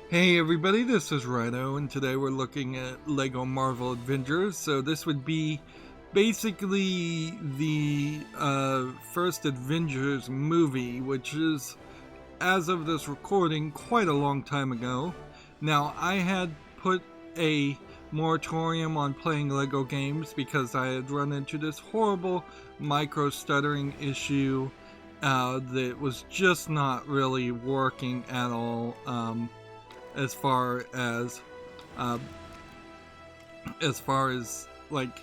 Hey everybody, this is Rydo, and today we're looking at LEGO MARVEL Avengers. So this would be basically the first Avengers movie, which is, as of this recording, quite a long time ago. Now, I had put a moratorium on playing LEGO games because I had run into this horrible micro-stuttering issue that was just not really working at all. As far as uh, like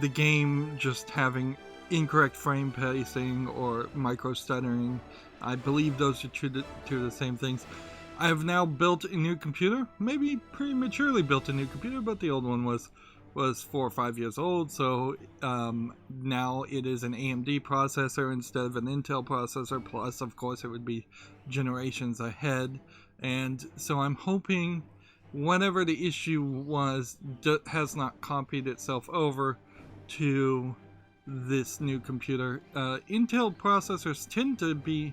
the game just having incorrect frame pacing or micro stuttering. I believe those are two of the same things. I have now built a new computer, maybe prematurely built a new computer, but the old one was 4 or 5 years old, so now it is an AMD processor instead of an Intel processor, plus of course it would be generations ahead. And so I'm hoping whatever the issue was has not copied itself over to this new computer. Intel processors tend to be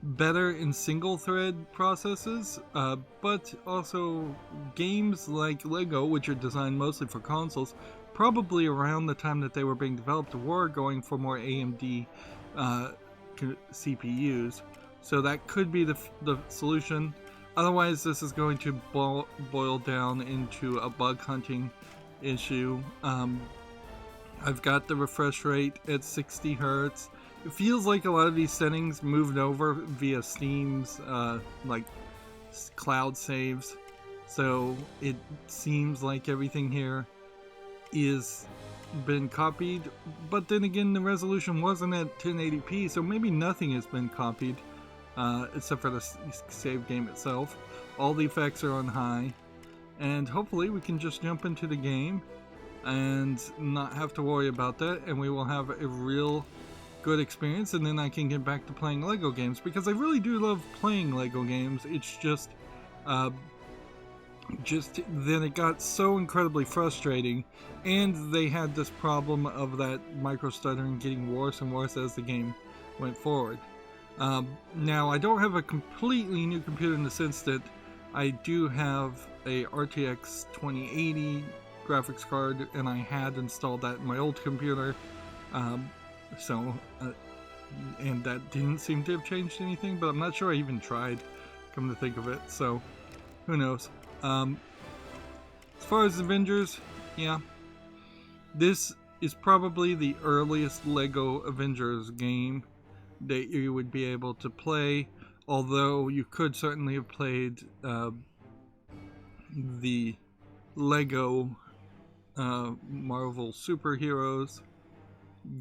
better in single thread processes, but also games like LEGO, which are designed mostly for consoles, probably around the time that they were being developed, were going for more AMD CPUs. So that could be the solution. Otherwise, this is going to boil down into a bug hunting issue. I've got the refresh rate at 60 Hertz. It feels like a lot of these settings moved over via Steam's like cloud saves. So it seems like everything here is been copied. But then again, the resolution wasn't at 1080p, so maybe nothing has been copied. Except for the save game itself. All the effects are on high, and hopefully we can just jump into the game and not have to worry about that, and we will have a real good experience, and then I can get back to playing LEGO games, because I really do love playing LEGO games. It's just then it got so incredibly frustrating, and they had this problem of that micro stuttering getting worse and worse as the game went forward. Now, I don't have a completely new computer in the sense that I do have a RTX 2080 graphics card, and I had installed that in my old computer, and that didn't seem to have changed anything, but I'm not sure I even tried, come to think of it, so who knows. As far as Avengers, yeah, this is probably the earliest LEGO Avengers game that you would be able to play, although you could certainly have played the LEGO Marvel Superheroes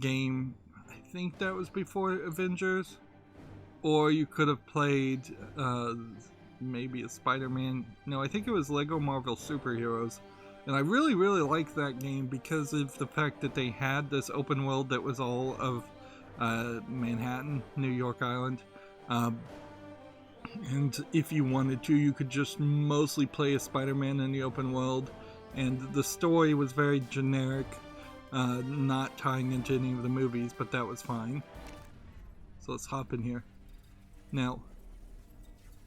game. I think that was before Avengers, or you could have played maybe a Spider-Man. No, I think it was LEGO Marvel Superheroes, and I really liked that game because of the fact that they had this open world that was all of Manhattan, New York Island, and if you wanted to, you could just mostly play as Spider-Man in the open world, and the story was very generic, not tying into any of the movies, but that was fine. So let's hop in here. Now,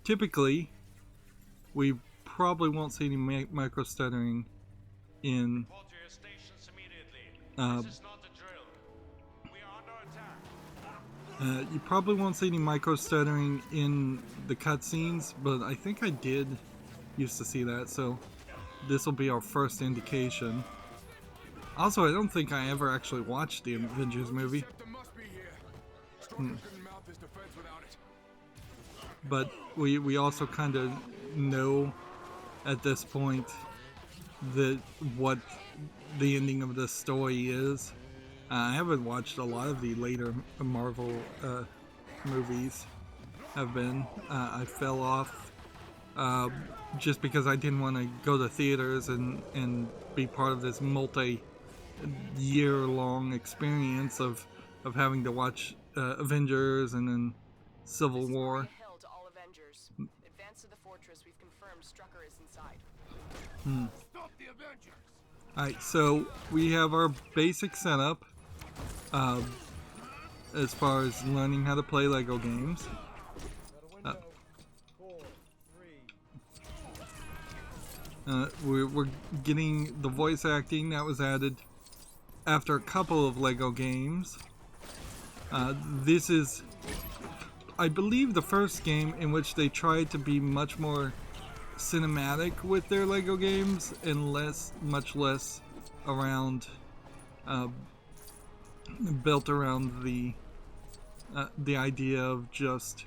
typically, we probably won't see any micro stuttering in you probably won't see any micro stuttering in the cutscenes, but I think I did used to see that, so this will be our first indication. Also, I don't think I ever actually watched the Avengers movie. But we also kind of know at this point that what the ending of this story is. I haven't watched a lot of the later Marvel movies. I fell off just because I didn't want to go to theaters and be part of this multi-year-long experience of having to watch Avengers and then Civil War. Advance to the fortress. We've confirmed Strucker is inside. Stop the Avengers! Alright, so we have our basic setup as far as learning how to play LEGO games. We're getting the voice acting that was added after a couple of LEGO games. This is, I believe, the first game in which they tried to be much more cinematic with their LEGO games and much less around, built around the idea of just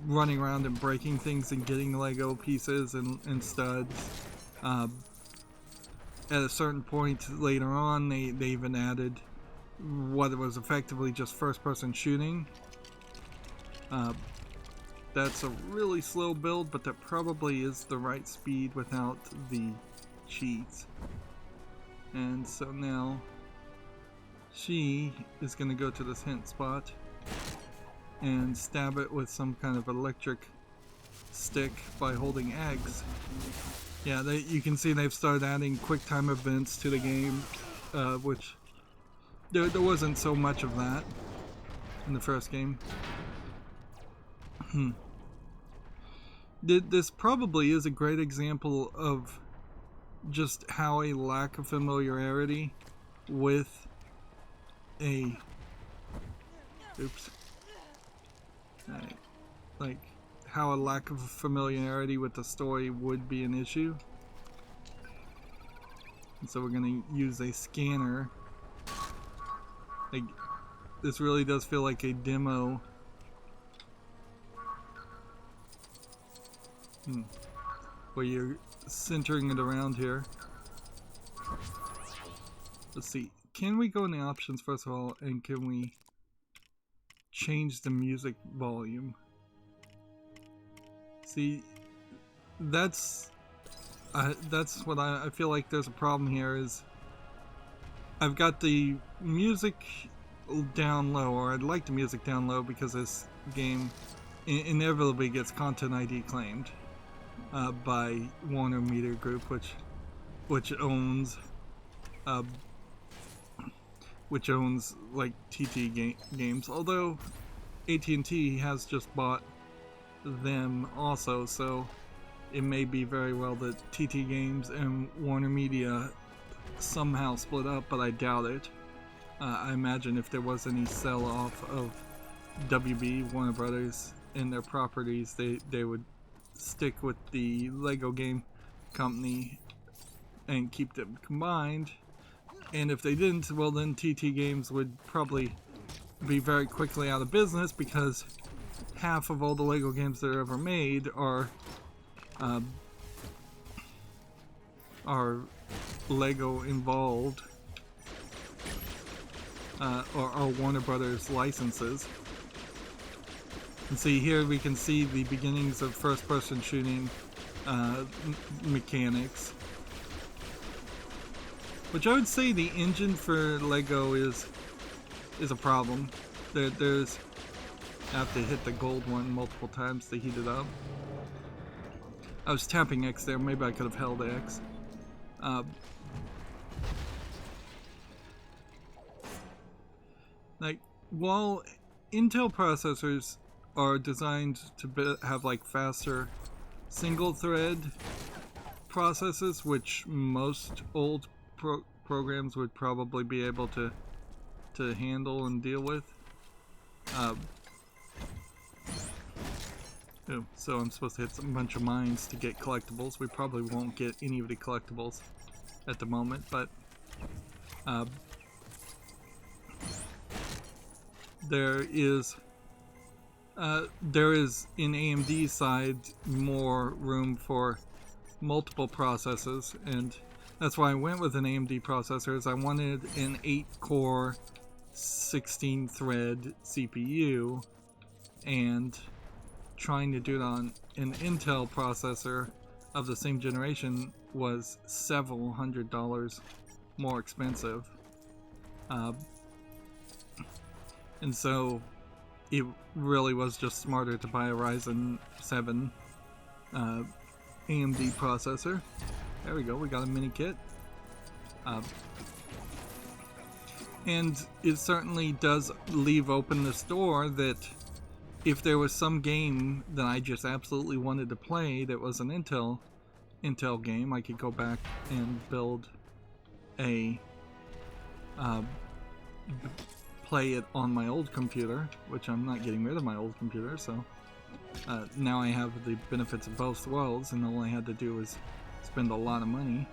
running around and breaking things and getting LEGO pieces and studs. At a certain point later on, they even added what was effectively just first-person shooting. That's a really slow build, but that probably is the right speed without the cheats. And so now she is going to go to this hint spot and stab it with some kind of electric stick by holding X. Yeah, you can see they've started adding quick time events to the game, which there wasn't so much of that in the first game. This probably is a great example of just how a lack of familiarity with a like how a lack of familiarity with the story would be an issue. And so we're going to use a scanner. Like, this really does feel like a demo. Where you're centering it around here. Let's see. Can we go in the options first of all, and can we change the music volume? See, that's what I feel like there's a problem here. Is I've got the music down low, or I'd like the music down low, because this game inevitably gets Content ID claimed by Warner Media Group, which owns like TT games. Although AT&T has just bought them also, so it may be very well that TT Games and Warner Media somehow split up, but I doubt it. I imagine if there was any sell-off of WB, Warner Brothers, and their properties, they would stick with the LEGO game company and keep them combined. And if they didn't, well then TT Games would probably be very quickly out of business, because half of all the LEGO games that are ever made are LEGO involved, or are Warner Brothers licenses. And see, here we can see the beginnings of first-person shooting mechanics, which I would say the engine for LEGO is a problem. There's I have to hit the gold one multiple times to heat it up. I was tapping X there, maybe I could have held X. Like, while Intel processors are designed to have like faster single thread processes, which most old programs would probably be able to handle and deal with. So I'm supposed to hit a bunch of mines to get collectibles. We probably won't get any of the collectibles at the moment, but there is in AMD's side more room for multiple processes, and that's why I went with an AMD processor. Is I wanted an 8-core 16-thread CPU, and trying to do it on an Intel processor of the same generation was several $100s more expensive. And so it really was just smarter to buy a Ryzen 7 AMD processor. There we go, we got a mini kit. And it certainly does leave open this door that if there was some game that I just absolutely wanted to play that was an Intel Intel game, I could go back and build a play it on my old computer, which I'm not getting rid of my old computer, so now I have the benefits of both worlds, and all I had to do was spend a lot of money.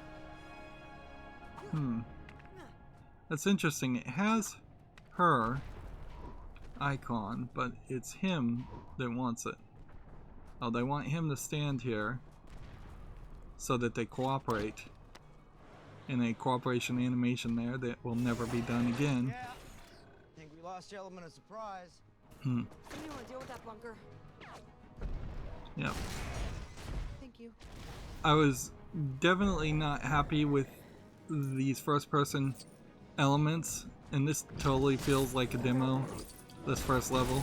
That's interesting. It has her icon, but it's him that wants it. Oh, they want him to stand here so that they cooperate in a cooperation animation there that will never be done again. Yeah. I think we lost your element of surprise. You want to deal with that bunker? Yeah. Thank you. I was definitely not happy with these first-person elements, and this totally feels like a demo. This first level,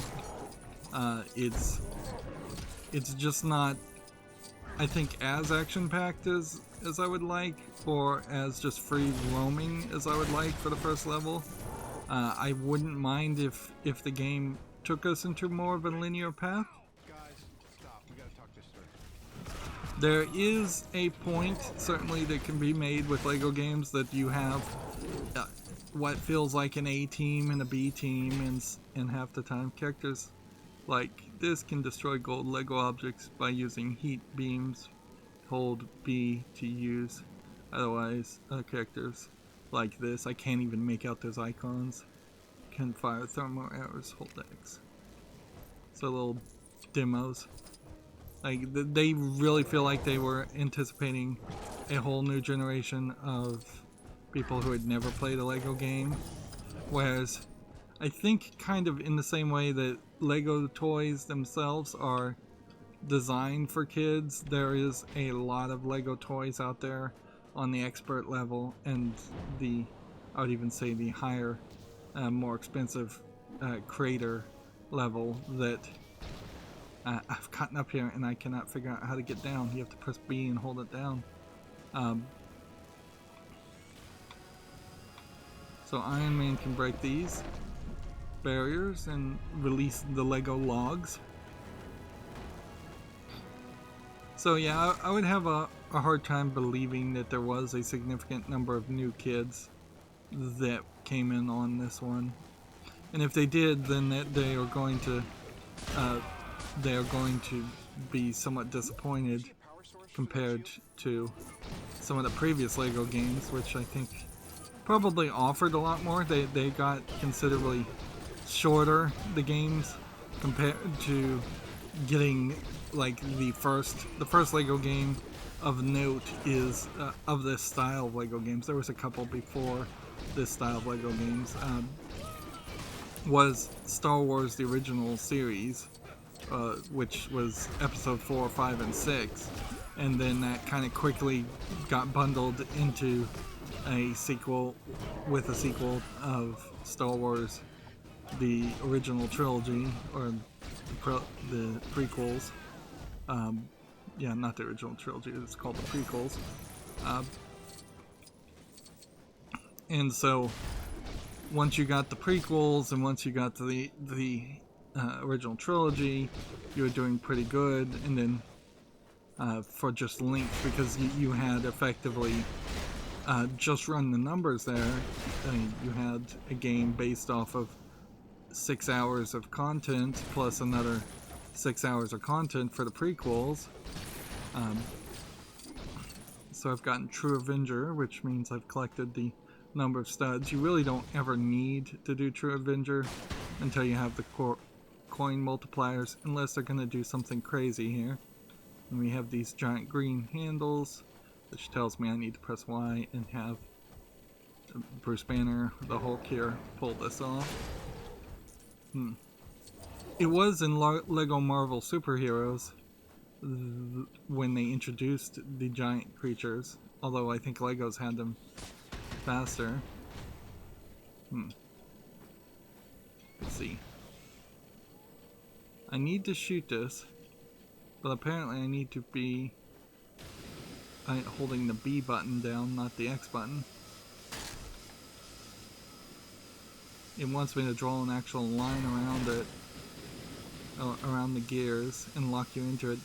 it's just not, I think, as action-packed as I would like, or as just free roaming as I would like for the first level. I wouldn't mind if the game took us into more of a linear path. Guys, stop. We gotta talk this through. There is a point, certainly, that can be made with LEGO games that you have what feels like an A team and a B team, and half the time characters like this can destroy gold LEGO objects by using heat beams. Hold B to use. Otherwise, characters like this, I can't even make out those icons, can fire thermal arrows. Hold X. So little demos. Like, they really feel like they were anticipating a whole new generation of people who had never played a LEGO game. Whereas, I think kind of in the same way that LEGO toys themselves are designed for kids, there is a lot of LEGO toys out there on the expert level, and the, I would even say the higher, more expensive creator level that I've gotten up here and I cannot figure out how to get down. You have to press B and hold it down. So Iron Man can break these barriers and release the LEGO logs. So yeah, I would have a hard time believing that there was a significant number of new kids that came in on this one. And if they did, then they are going to be somewhat disappointed compared to some of the previous LEGO games, which I think probably offered a lot more. They got considerably shorter, the games, compared to getting like the first LEGO game of note is of this style of LEGO games. There was a couple before this style of LEGO games. Was Star Wars the original series, which was episode 4, 5, and 6, and then that kind of quickly got bundled into a sequel of Star Wars, the original trilogy, or the prequels. Yeah, not the original trilogy, it's called the prequels. And so once you got the prequels and once you got to the original trilogy, you were doing pretty good. And then for just length, because you had effectively just run the numbers there, you had a game based off of 6 hours of content plus another 6 hours of content for the prequels. So I've gotten True Avenger, which means I've collected the number of studs. You really don't ever need to do True Avenger until you have the coin multipliers, unless they're going to do something crazy here. And we have these giant green handles, which tells me I need to press Y and have Bruce Banner, the Hulk here, pull this off. It was in LEGO Marvel Superheroes when they introduced the giant creatures, although I think LEGO's had them faster. Let's see. I need to shoot this, but apparently I need to be holding the B button down, not the X button. It wants me to draw an actual line around it, around the gears, and lock you into it.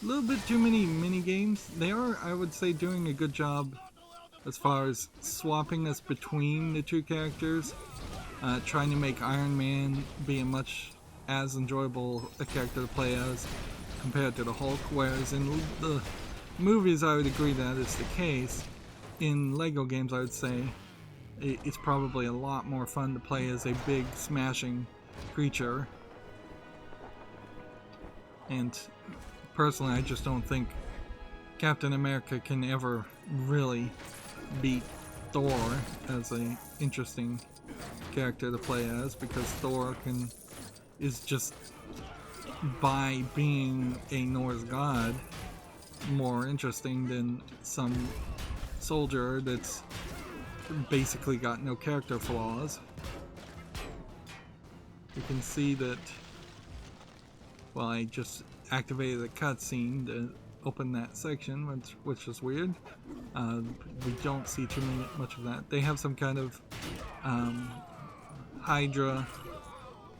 little bit too many mini games. They are, I would say, doing a good job as far as swapping us between the two characters, trying to make Iron Man be a much as enjoyable a character to play as compared to the Hulk, whereas in the movies I would agree that is the case. In LEGO games I would say it's probably a lot more fun to play as a big smashing creature, and personally I just don't think Captain America can ever really beat Thor as a interesting character to play as, because Thor is just, by being a Norse god, more interesting than some soldier that's basically got no character flaws. You can see that, well, I just activated the cutscene to open that section, which is weird. We don't see too much of that. They have some kind of Hydra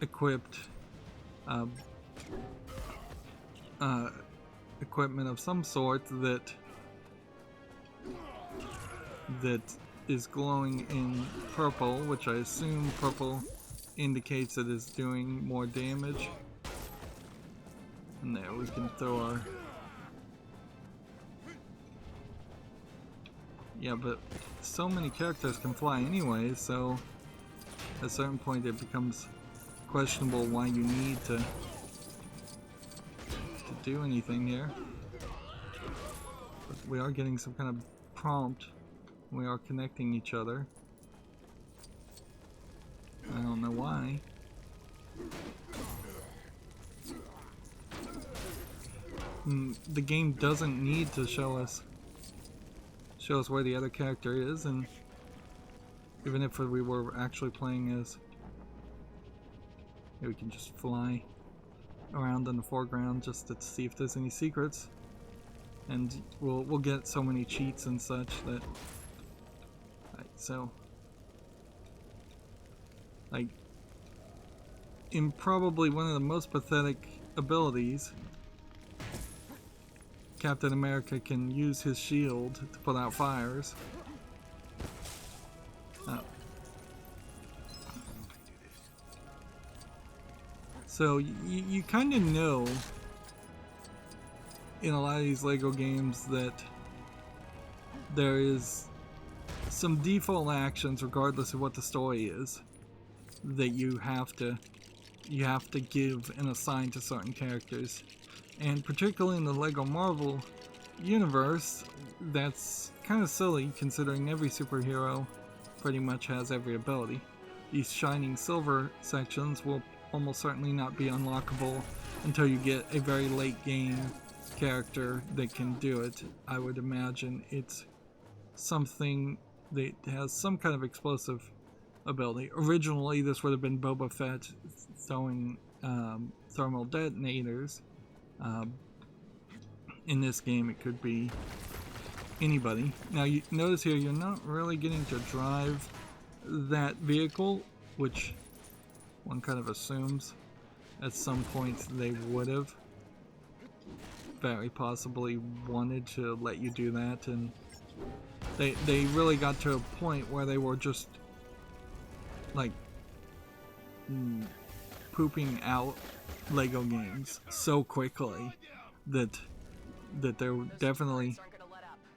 equipped equipment of some sort that is glowing in purple, which I assume purple indicates it is doing more damage. And there we can throw our... Yeah, but so many characters can fly anyway, so at a certain point it becomes questionable why you need to do anything here. But we are getting some kind of prompt. We are connecting each other. I don't know why. The game doesn't need to show us where the other character is, and even if we were actually playing as, we can just fly around in the foreground just to see if there's any secrets, and we'll get so many cheats and such that, right, so like in probably one of the most pathetic abilities, Captain America can use his shield to put out fires. So you kind of know in a lot of these LEGO games that there is some default actions, regardless of what the story is, that you have to give and assign to certain characters. And particularly in the LEGO Marvel universe, that's kind of silly, considering every superhero pretty much has every ability. These shining silver sections will almost certainly not be unlockable until you get a very late game character that can do it. I would imagine it's something that has some kind of explosive ability. Originally this would have been Boba Fett throwing thermal detonators. In this game it could be anybody. Now you notice here you're not really getting to drive that vehicle, which one kind of assumes at some points they would have very possibly wanted to let you do that, and they really got to a point where they were just like pooping out LEGO games so quickly that there definitely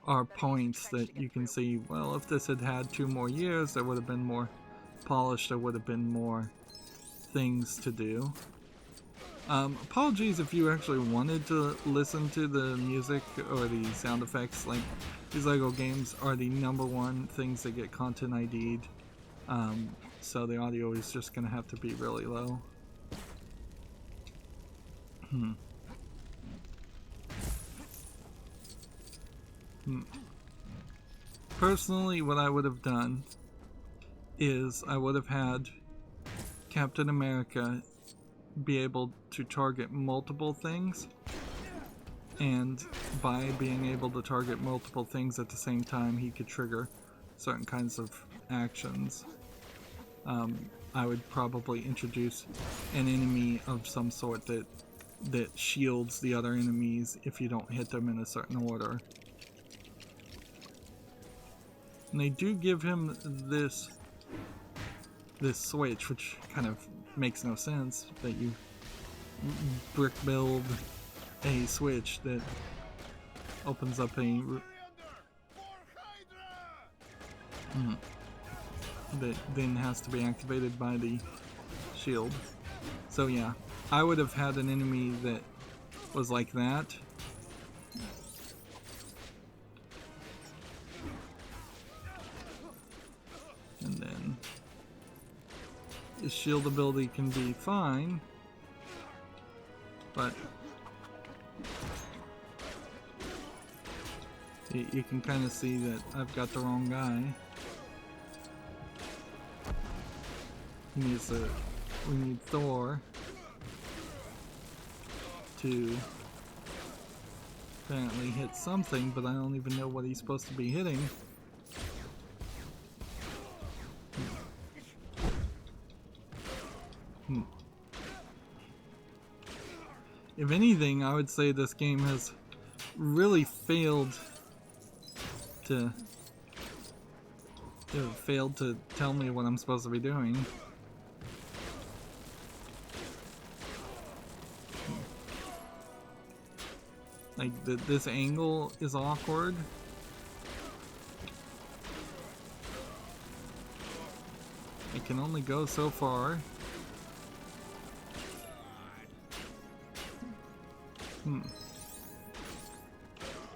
are points that you can see, well, if this had had 2 more years, there would have been more polished, there would have been more things to do. Apologies if you actually wanted to listen to the music or the sound effects. Like, these LEGO games are the #1 things that get content ID'd, so the audio is just gonna have to be really low. Personally, what I would have done is I would have had Captain America be able to target multiple things, and by being able to target multiple things at the same time, he could trigger certain kinds of actions. I would probably introduce an enemy of some sort that that shields the other enemies if you don't hit them in a certain order. And they do give him this switch, which kind of makes no sense, that you brick build a switch that opens up a that then has to be activated by the shield. So yeah, I would have had an enemy that was like that. And then his shield ability can be fine, but you can kind of see that I've got the wrong guy. We need Thor to apparently hit something, but I don't even know what he's supposed to be hitting. If anything, I would say this game has really failed to tell me what I'm supposed to be doing. Like, this angle is awkward. It can only go so far.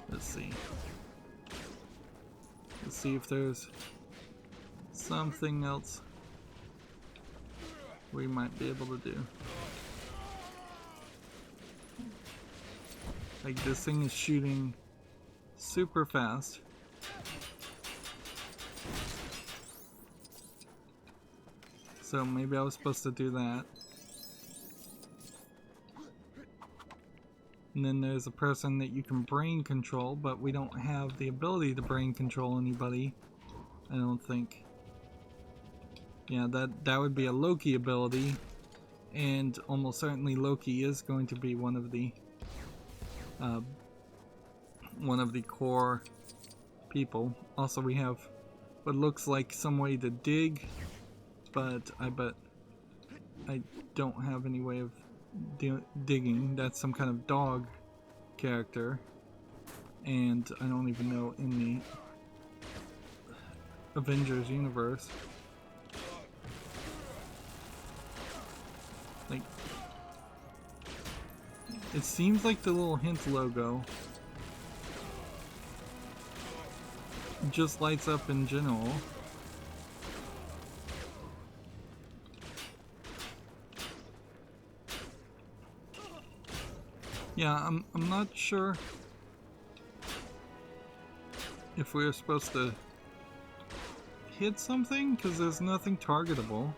Let's see. Let's see if there's something else we might be able to do. Like, this thing is shooting super fast. So maybe I was supposed to do that. And then there's a person that you can brain control, but we don't have the ability to brain control anybody, I don't think. Yeah, that would be a Loki ability, and almost certainly Loki is going to be one of the core people. Also, we have what looks like some way to dig, but I bet I don't have any way of digging. That's some kind of dog character, and I don't even know in the Avengers universe. Like, it seems like the little hint logo just lights up in general. Yeah, I'm not sure if we're supposed to hit something, because there's nothing targetable.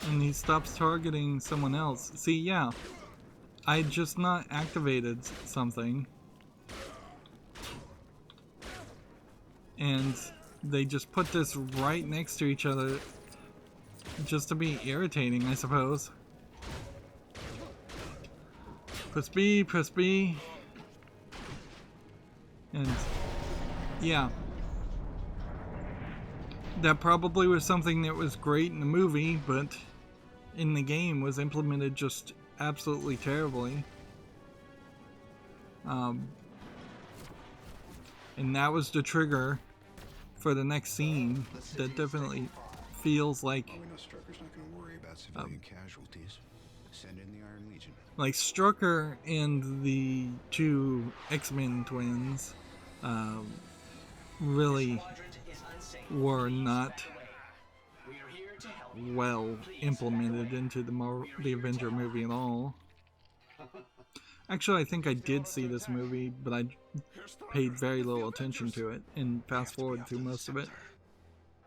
And he stops targeting someone else. See, yeah, I just not activated something, and they just put this right next to each other just to be irritating, I suppose. Press B, press B. And yeah, that probably was something that was great in the movie, but in the game was implemented just absolutely terribly. And that was the trigger for the next scene. That definitely feels like We know Strucker's not going to worry about civilian casualties. Send in the Iron Legion. like Strucker and the two X-Men twins really were not well implemented into the Avenger movie at all. Actually, I think I did see this movie, but I paid very little attention to it and fast forward through most of it.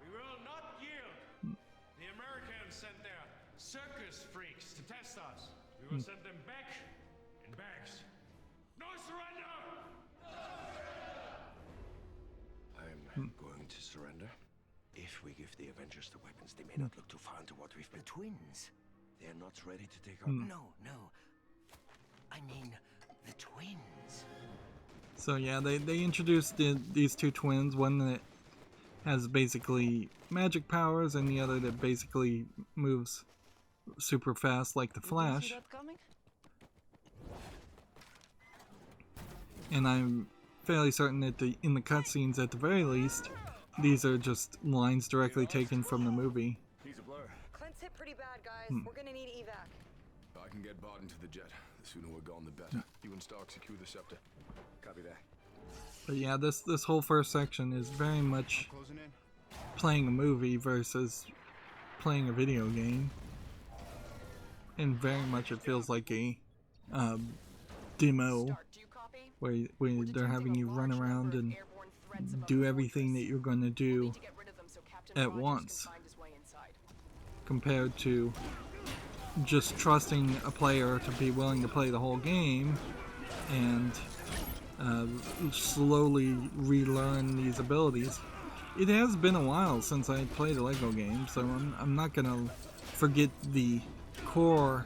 We will not yield. The Americans sent their circus freaks to test us. We will send them back in bags. No going to surrender? If we give the Avengers the weapons, they may not look too far into what we've been. Twins. They're not ready to take on. No. I mean, the twins. So yeah, they introduced these two twins, one that has basically magic powers and the other that basically moves super fast like the Flash. And I'm fairly certain that in the cutscenes at the very least, these are just lines directly taken from the movie. He's a blur. Clint's hit pretty bad, guys. We're gonna need evac. I can get bought into the jet. The sooner we're gone, the better. You and Stark secure the scepter. Copy that. But yeah, this whole first section is very much Closing in. playing a movie versus playing a video game. And very much it feels like a demo where they're having you run around and do everything that you're going to do at once, compared to just trusting a player to be willing to play the whole game and slowly relearn these abilities. It has been a while since I played a LEGO game, so I'm not gonna forget the core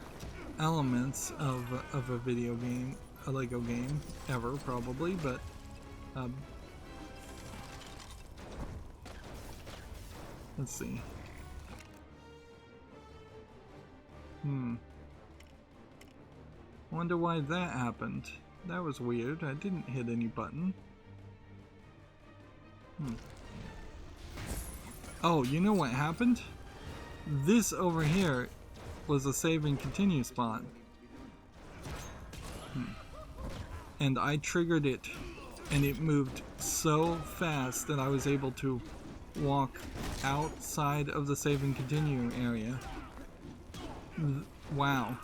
elements of a video game, a LEGO game, ever probably, but let's see. Wonder why that happened. That was weird. I didn't hit any button. Oh, you know what happened? This over here was a save and continue spot. And I triggered it, and it moved so fast that I was able to walk outside of the save and continue area. Wow.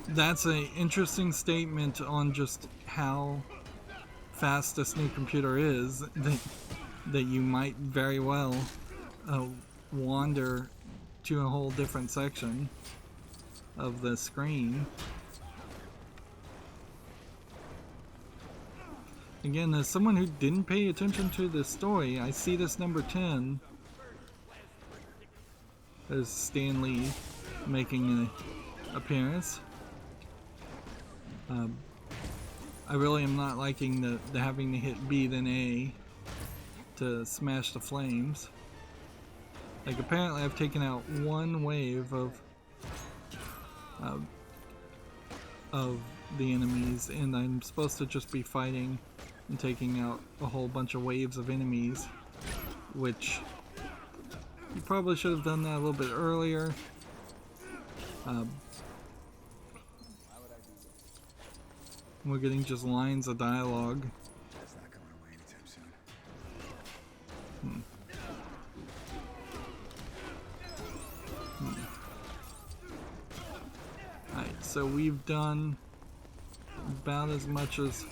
That's an interesting statement on just how fast this new computer is, that you might very well wander to a whole different section of the screen. Again, as someone who didn't pay attention to the story, I see this number 10 as Stan Lee making an appearance. I really am not liking the having to hit B then A to smash the flames. Like, apparently I've taken out one wave of the enemies, and I'm supposed to just be fighting and taking out a whole bunch of waves of enemies, which you probably should have done that a little bit earlier. We're getting just lines of dialogue. That's not going away anytime soon. Alright, so we've done about as much as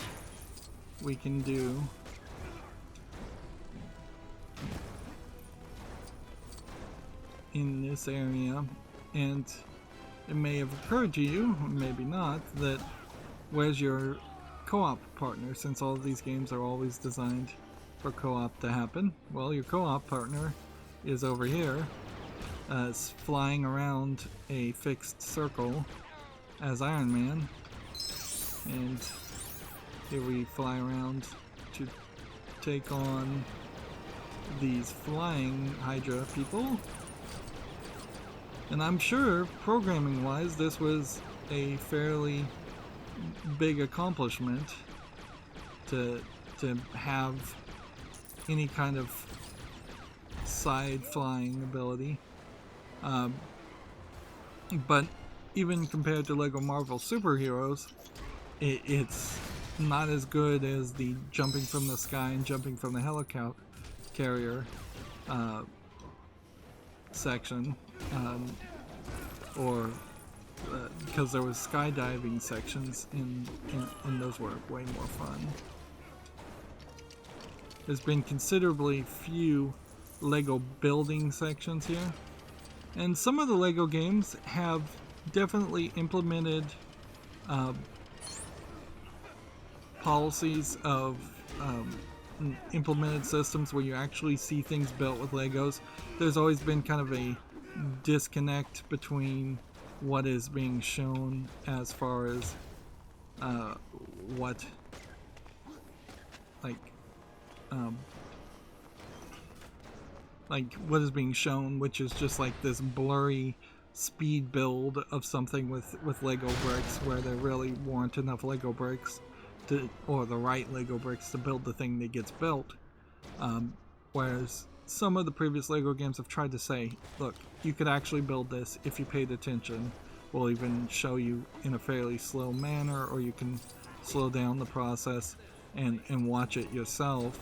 we can do. In this area, and it may have occurred to you, or maybe not, that where's your co-op partner, since all of these games are always designed for co-op to happen. Well, your co-op partner is over here, flying around a fixed circle as Iron Man, and here we fly around to take on these flying Hydra people. And I'm sure, programming-wise, this was a fairly big accomplishment to have any kind of side flying ability. But even compared to LEGO Marvel Superheroes, it's not as good as the jumping from the sky and jumping from the helicarrier section, or because there was skydiving sections and those were way more fun. There's been considerably few LEGO building sections here, and some of the LEGO games have definitely implemented policies of implemented systems where you actually see things built with Legos, there's always been kind of a disconnect between what is being shown as far as what what is being shown, which is just like this blurry speed build of something with Lego bricks, where there really weren't enough Lego bricks to, or the right Lego bricks to build the thing that gets built. Whereas some of the previous Lego games have tried to say, look, you could actually build this if you paid attention. We'll even show you in a fairly slow manner, or you can slow down the process and watch it yourself.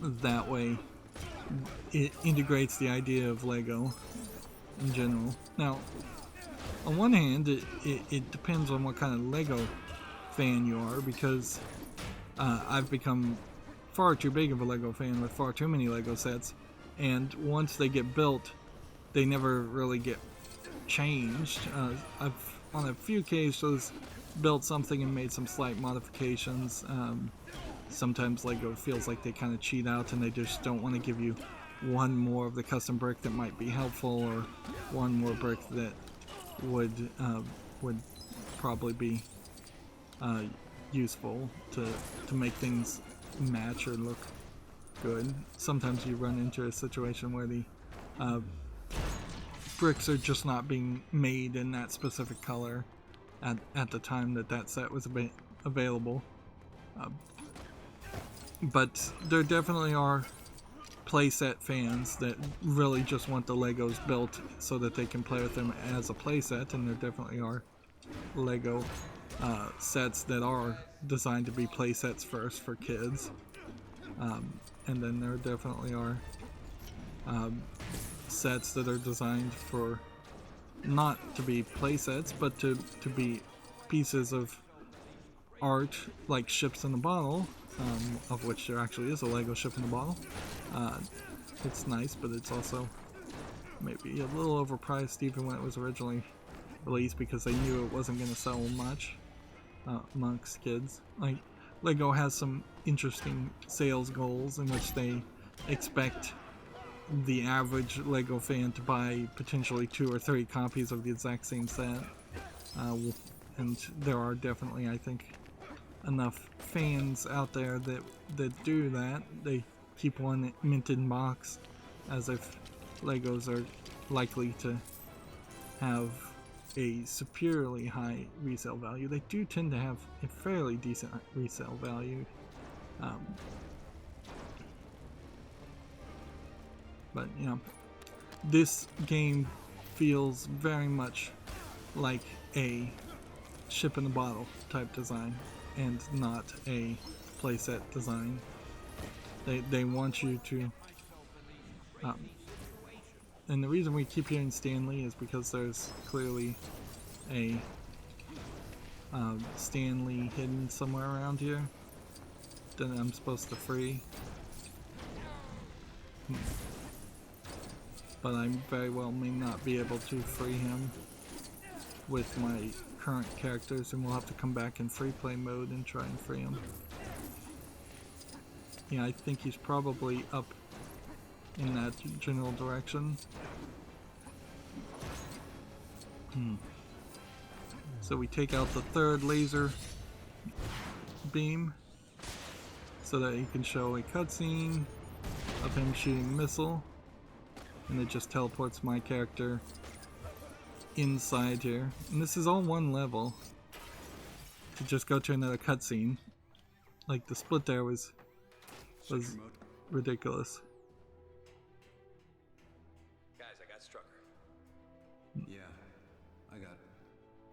That way it integrates the idea of Lego in general. Now, on one hand, it depends on what kind of Lego fan you are, because I've become far too big of a Lego fan with far too many Lego sets, and once they get built, they never really get changed. I've on a few cases built something and made some slight modifications. Sometimes Lego feels like they kind of cheat out and they just don't want to give you one more of the custom brick that might be helpful, or one more brick that would probably be useful to make things match or look good. Sometimes you run into a situation where the bricks are just not being made in that specific color at the time that set was available. But there definitely are playset fans that really just want the Legos built so that they can play with them as a playset, and there definitely are Lego sets that are designed to be playsets first for kids. And then there definitely are sets that are designed for not to be playsets, but to be pieces of art, like ships in a bottle, of which there actually is a Lego ship in a bottle. It's nice, but it's also maybe a little overpriced even when it was originally released, because they knew it wasn't going to sell much amongst kids. Like, Lego has some interesting sales goals in which they expect the average Lego fan to buy potentially 2 or 3 copies of the exact same set. And there are definitely, I think, enough fans out there that do that. They keep one minted in box as if Legos are likely to have a superiorly high resale value. They do tend to have a fairly decent resale value. But, you know, this game feels very much like a ship in a bottle type design, and not a playset design. They want you to, and the reason we keep hearing Stanley is because there's clearly a Stanley hidden somewhere around here that I'm supposed to free. But I very well may not be able to free him with my current characters, and we'll have to come back in free play mode and try and free him. Yeah, I think he's probably up in that general direction. So we take out the third laser beam so that he can show a cutscene of him shooting a missile, and it just teleports my character inside here. And this is all one level to just go to another cutscene. Like, the split there was ridiculous. Guys, I got Strucker. Yeah, I got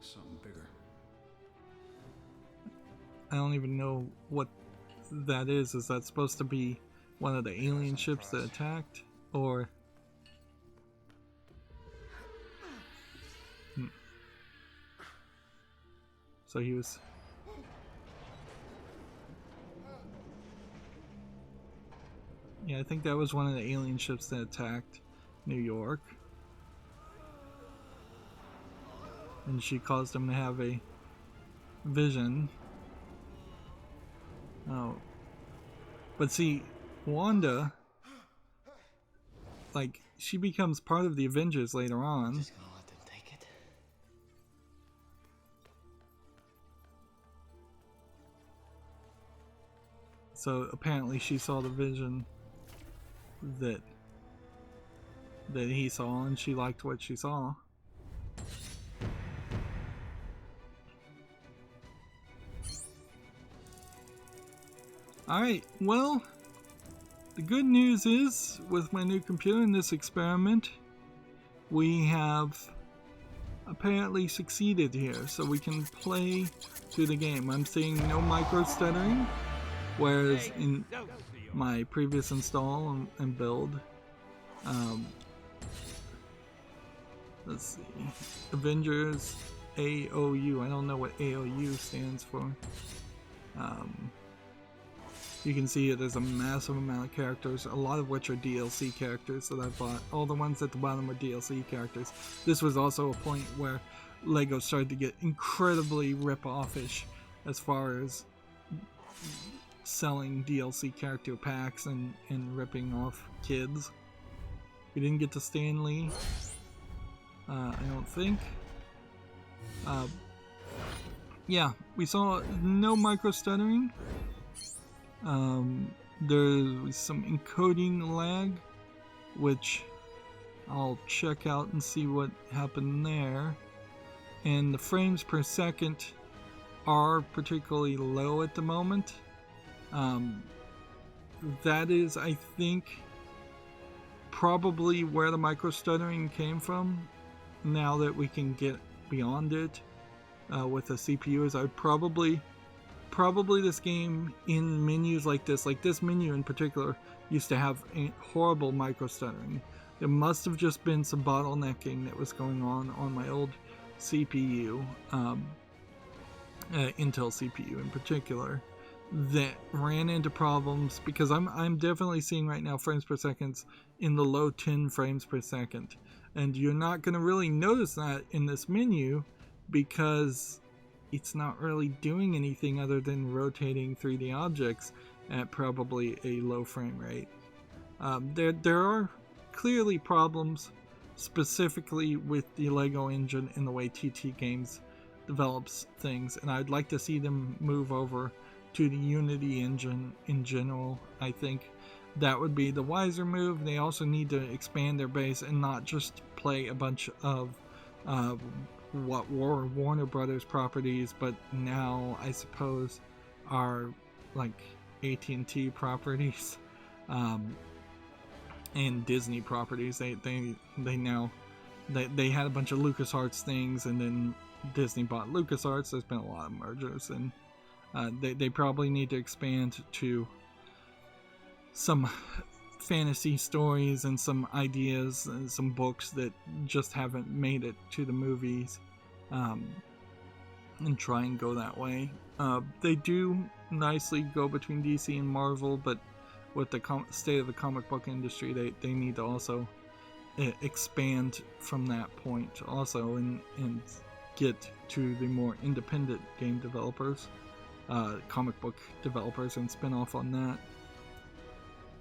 something bigger. I don't even know what that is. Is that supposed to be one of the alien ships that attacked? Or... So he was... Yeah, I think that was one of the alien ships that attacked New York. And she caused him to have a vision. Oh. But see, Wanda, like, she becomes part of the Avengers later on. Just gonna let them take it. So apparently she saw the vision that he saw, and she liked what she saw. Alright, well, the good news is, with my new computer in this experiment, we have apparently succeeded here, so we can play through the game. I'm seeing no micro stuttering, whereas in my previous install and build, let's see, Avengers AOU, I don't know what AOU stands for. You can see there's a massive amount of characters, a lot of which are DLC characters that I bought. All the ones at the bottom are DLC characters. This was also a point where LEGO started to get incredibly rip-off-ish as far as selling DLC character packs and ripping off kids. We didn't get to Stan Lee, I don't think. Yeah, we saw no micro stuttering. There was some encoding lag, which I'll check out and see what happened there. And the frames per second are particularly low at the moment. That is, I think, probably where the micro stuttering came from. Now that we can get beyond it with the CPU, is probably this game in menus like this menu in particular used to have a horrible micro stuttering. There must have just been some bottlenecking that was going on my old CPU, Intel CPU in particular, that ran into problems, because I'm definitely seeing right now frames per second in the low 10 frames per second, and you're not going to really notice that in this menu because it's not really doing anything other than rotating 3D objects at probably a low frame rate. There are clearly problems specifically with the LEGO engine and the way TT Games develops things, and I'd like to see them move over to the Unity engine in general. I think that would be the wiser move. They also need to expand their base and not just play a bunch of what were Warner Brothers properties, but now I suppose are like AT&T properties, and Disney properties. They had a bunch of LucasArts things, and then Disney bought LucasArts. There's been a lot of mergers, and they probably need to expand to some fantasy stories and some ideas and some books that just haven't made it to the movies, and try and go that way. They do nicely go between DC and Marvel, but with the state of the comic book industry, they need to also expand from that point also, and get to the more independent game developers, comic book developers, and spin off on that.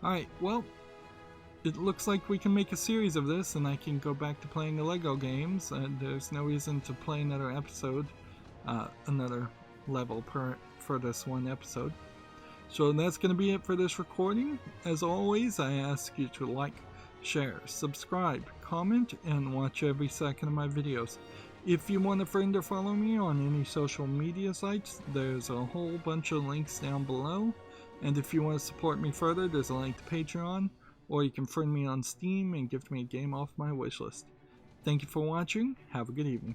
Alright, well, it looks like we can make a series of this, and I can go back to playing the LEGO games, and there's no reason to play another episode, another level for this one episode. So that's going to be it for this recording. As always, I ask you to like, share, subscribe, comment, and watch every second of my videos. If you want a friend or follow me on any social media sites, there's a whole bunch of links down below. And if you want to support me further, there's a link to Patreon, or you can friend me on Steam and gift me a game off my wishlist. Thank you for watching. Have a good evening.